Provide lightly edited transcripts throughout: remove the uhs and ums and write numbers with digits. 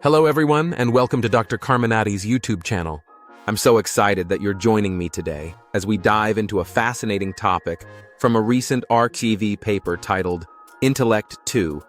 Hello everyone, and welcome to Dr. Carminati's YouTube channel. I'm so excited that you're joining me today as we dive into a fascinating topic from a recent ArcTV paper titled Intellect 2,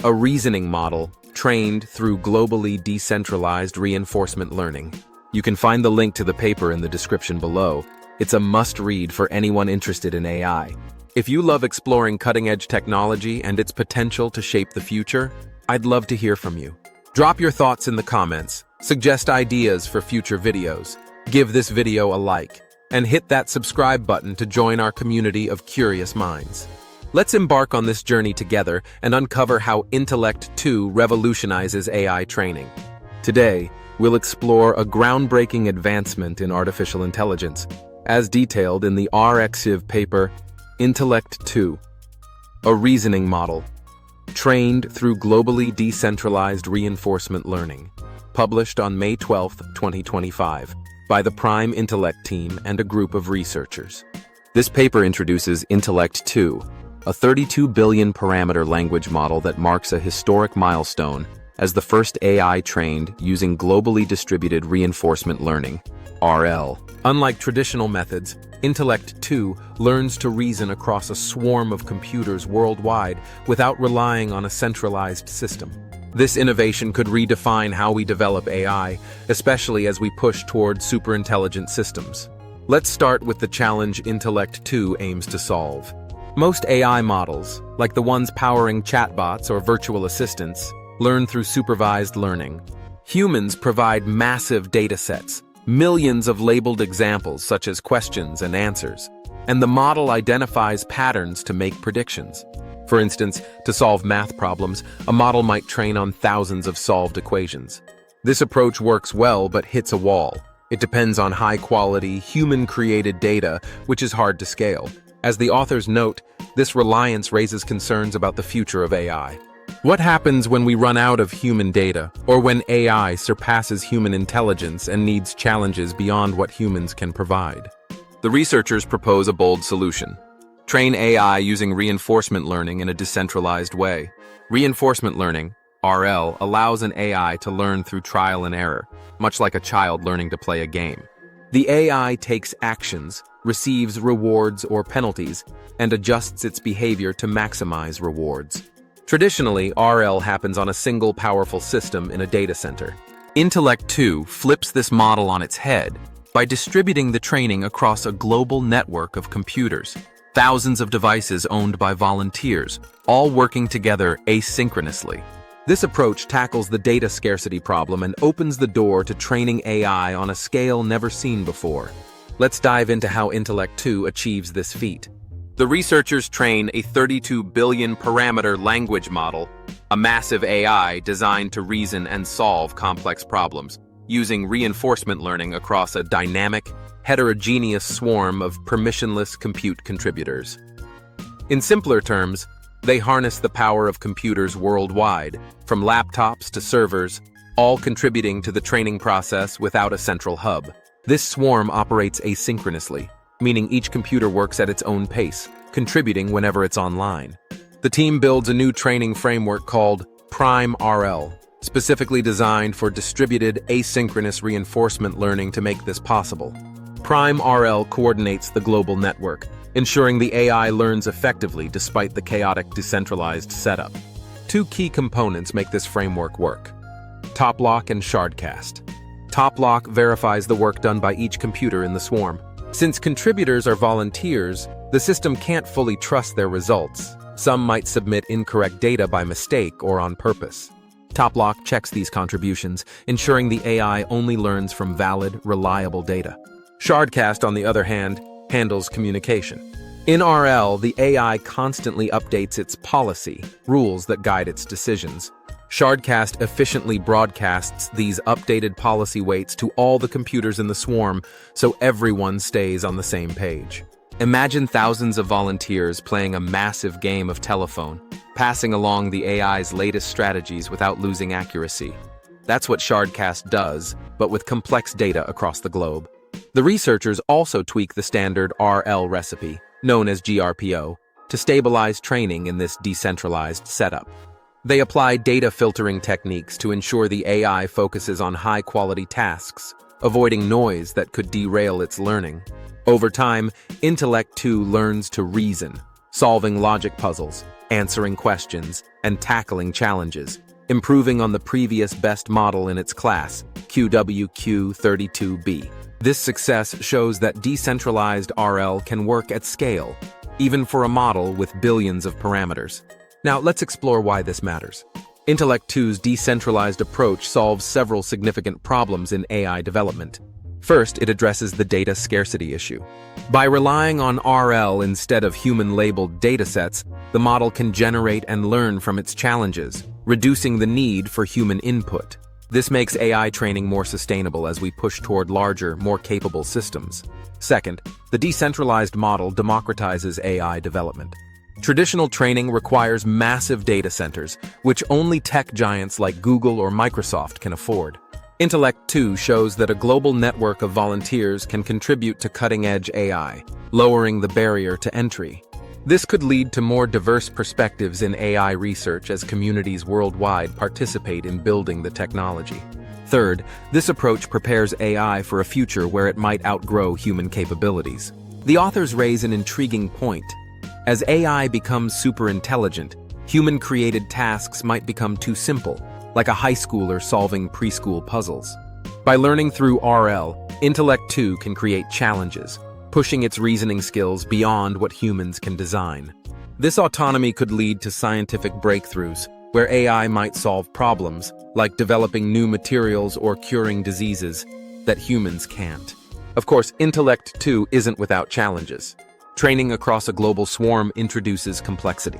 a reasoning model trained through globally decentralized reinforcement learning. You can find the link to the paper in the description below. It's a must-read for anyone interested in AI. If you love exploring cutting-edge technology and its potential to shape the future, I'd love to hear from you. Drop your thoughts in the comments, suggest ideas for future videos, give this video a like, and hit that subscribe button to join our community of curious minds. Let's embark on this journey together and uncover how Intellect 2 revolutionizes AI training. Today, we'll explore a groundbreaking advancement in artificial intelligence, as detailed in the ArcTV paper Intellect 2, a reasoning model trained through globally decentralized reinforcement learning, published on May 12, 2025, by the Prime Intellect team and a group of researchers. This paper introduces Intellect 2, a 32 billion parameter language model that marks a historic milestone as the first AI trained using globally distributed reinforcement learning, RL. Unlike traditional methods, Intellect 2 learns to reason across a swarm of computers worldwide without relying on a centralized system. This innovation could redefine how we develop AI, especially as we push toward superintelligent systems. Let's start with the challenge Intellect 2 aims to solve. Most AI models, like the ones powering chatbots or virtual assistants, learn through supervised learning. Humans provide massive data sets, millions of labeled examples such as questions and answers, and the model identifies patterns to make predictions. For instance, to solve math problems, a model might train on thousands of solved equations. This approach works well but hits a wall. It depends on high-quality, human-created data, which is hard to scale. As the authors note, this reliance raises concerns about the future of AI. What happens when we run out of human data, or when AI surpasses human intelligence and needs challenges beyond what humans can provide? The researchers propose a bold solution. Train AI using reinforcement learning in a decentralized way. Reinforcement learning, RL, allows an AI to learn through trial and error, much like a child learning to play a game. The AI takes actions, receives rewards or penalties, and adjusts its behavior to maximize rewards. Traditionally, RL happens on a single powerful system in a data center. Intellect 2 flips this model on its head by distributing the training across a global network of computers, thousands of devices owned by volunteers, all working together asynchronously. This approach tackles the data scarcity problem and opens the door to training AI on a scale never seen before. Let's dive into how Intellect 2 achieves this feat. The researchers train a 32 billion parameter language model, a massive AI designed to reason and solve complex problems, using reinforcement learning across a dynamic, heterogeneous swarm of permissionless compute contributors. In simpler terms, they harness the power of computers worldwide, from laptops to servers, all contributing to the training process without a central hub. This swarm operates asynchronously, meaning each computer works at its own pace, contributing whenever it's online. The team builds a new training framework called Prime RL, specifically designed for distributed asynchronous reinforcement learning to make this possible. Prime RL coordinates the global network, ensuring the AI learns effectively despite the chaotic decentralized setup. Two key components make this framework work: TopLock and Shardcast. TopLock verifies the work done by each computer in the swarm. Since contributors are volunteers, the system can't fully trust their results. Some might submit incorrect data by mistake or on purpose. TopLock checks these contributions, ensuring the AI only learns from valid, reliable data. Shardcast, on the other hand, handles communication. In RL, the AI constantly updates its policy, rules that guide its decisions. Shardcast efficiently broadcasts these updated policy weights to all the computers in the swarm so everyone stays on the same page. Imagine thousands of volunteers playing a massive game of telephone, passing along the AI's latest strategies without losing accuracy. That's what Shardcast does, but with complex data across the globe. The researchers also tweak the standard RL recipe, known as GRPO, to stabilize training in this decentralized setup. They apply data filtering techniques to ensure the AI focuses on high-quality tasks, avoiding noise that could derail its learning. Over time, Intellect 2 learns to reason, solving logic puzzles, answering questions, and tackling challenges, improving on the previous best model in its class, QWQ32B. This success shows that decentralized RL can work at scale, even for a model with billions of parameters. Now, let's explore why this matters. Intellect 2's decentralized approach solves several significant problems in AI development. First, it addresses the data scarcity issue. By relying on RL instead of human-labeled datasets, the model can generate and learn from its challenges, reducing the need for human input. This makes AI training more sustainable as we push toward larger, more capable systems. Second, the decentralized model democratizes AI development. Traditional training requires massive data centers, which only tech giants like Google or Microsoft can afford. Intellect 2 shows that a global network of volunteers can contribute to cutting-edge AI, lowering the barrier to entry. This could lead to more diverse perspectives in AI research as communities worldwide participate in building the technology. Third, this approach prepares AI for a future where it might outgrow human capabilities. The authors raise an intriguing point. As AI becomes super-intelligent, human-created tasks might become too simple, like a high schooler solving preschool puzzles. By learning through RL, Intellect 2 can create challenges, pushing its reasoning skills beyond what humans can design. This autonomy could lead to scientific breakthroughs, where AI might solve problems, like developing new materials or curing diseases, that humans can't. Of course, Intellect 2 isn't without challenges. Training across a global swarm introduces complexity.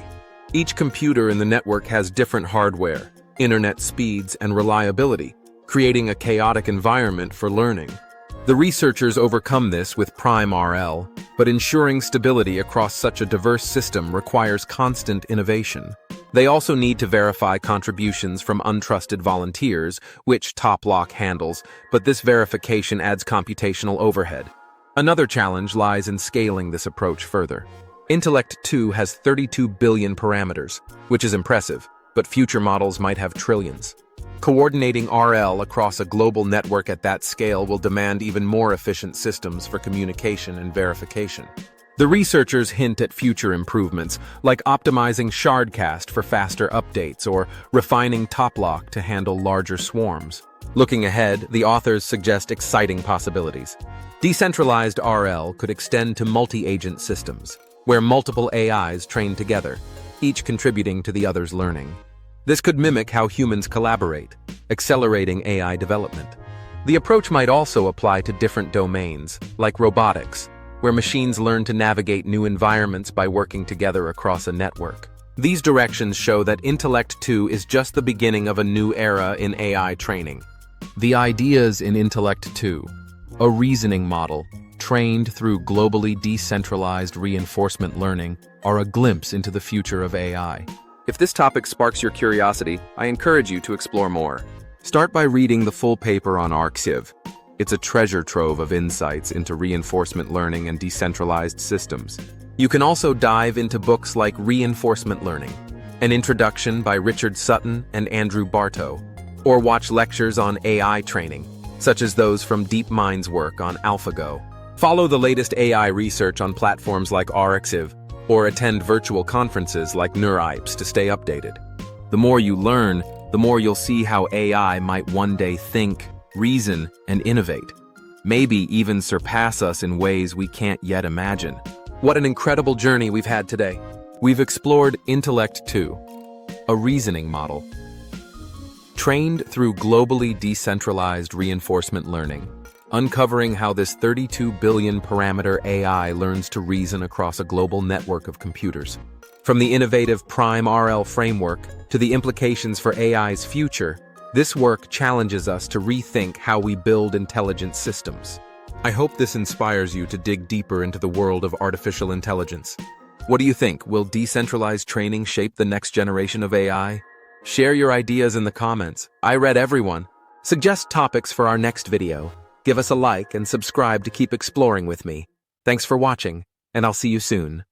Each computer in the network has different hardware, internet speeds, and reliability, creating a chaotic environment for learning. The researchers overcome this with Prime RL, but ensuring stability across such a diverse system requires constant innovation. They also need to verify contributions from untrusted volunteers, which TopLock handles, but this verification adds computational overhead. Another challenge lies in scaling this approach further. Intellect 2 has 32 billion parameters, which is impressive, but future models might have trillions. Coordinating RL across a global network at that scale will demand even more efficient systems for communication and verification. The researchers hint at future improvements, like optimizing Shardcast for faster updates or refining TopLock to handle larger swarms. Looking ahead, the authors suggest exciting possibilities. Decentralized RL could extend to multi-agent systems, where multiple AIs train together, each contributing to the other's learning. This could mimic how humans collaborate, accelerating AI development. The approach might also apply to different domains, like robotics, where machines learn to navigate new environments by working together across a network. These directions show that Intellect 2 is just the beginning of a new era in AI training. The ideas in Intellect 2, a reasoning model, trained through globally decentralized reinforcement learning, are a glimpse into the future of AI. If this topic sparks your curiosity, I encourage you to explore more. Start by reading the full paper on ArXiv. It's a treasure trove of insights into reinforcement learning and decentralized systems. You can also dive into books like Reinforcement Learning, an introduction by Richard Sutton and Andrew Bartow, or watch lectures on AI training, such as those from DeepMind's work on AlphaGo. Follow the latest AI research on platforms like ArXiv, or attend virtual conferences like NeurIPS to stay updated. The more you learn, the more you'll see how AI might one day think, reason, and innovate. Maybe even surpass us in ways we can't yet imagine. What an incredible journey we've had today. We've explored Intellect 2, a reasoning model, trained through globally decentralized reinforcement learning, uncovering how this 32 billion parameter AI learns to reason across a global network of computers. From the innovative Prime RL framework to the implications for AI's future, this work challenges us to rethink how we build intelligent systems. I hope this inspires you to dig deeper into the world of artificial intelligence. What do you think? Will decentralized training shape the next generation of AI? Share your ideas in the comments. I read everyone. Suggest topics for our next video. Give us a like and subscribe to keep exploring with me. Thanks for watching, and I'll see you soon.